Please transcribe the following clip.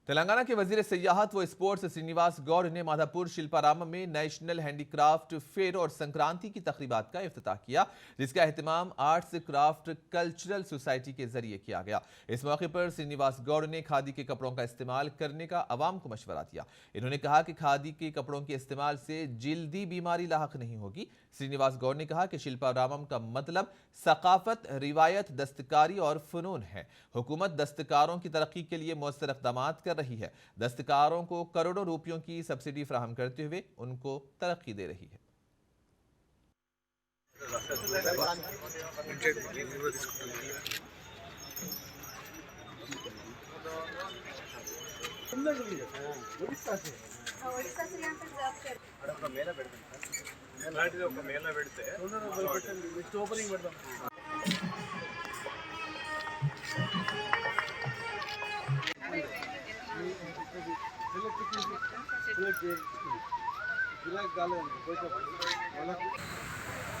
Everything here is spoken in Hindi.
तेलंगाना के वजीर सियाहत व स्पोर्ट्स श्रीनिवास गौड़ ने माधापुर शिल्पाराम में नेशनल हैंडीक्राफ्ट फेयर और संक्रांति की तकरीबात का इफ्तिताह किया, जिसका एहतमाम आर्ट्स क्राफ्ट कल्चरल सोसाइटी के जरिए किया गया। इस मौके पर श्रीनिवास गौड़ ने खादी के कपड़ों का इस्तेमाल करने का अवाम को मशवरा दिया। इन्होंने कहा कि खादी के कपड़ों के इस्तेमाल से जिल्दी बीमारी लाहक नहीं होगी। श्रीनिवास गौड़ ने कहा कि शिल्पारामम का मतलब सकाफत, रिवायत, दस्तकारी और फनून है। हुकूमत दस्तकारों की तरक्की के लिए मौसर इक़दाम कर रही है। दस्तकारों को करोड़ों रुपयों की सब्सिडी फराहम करते हुए उनको तरक्की दे रही है। Select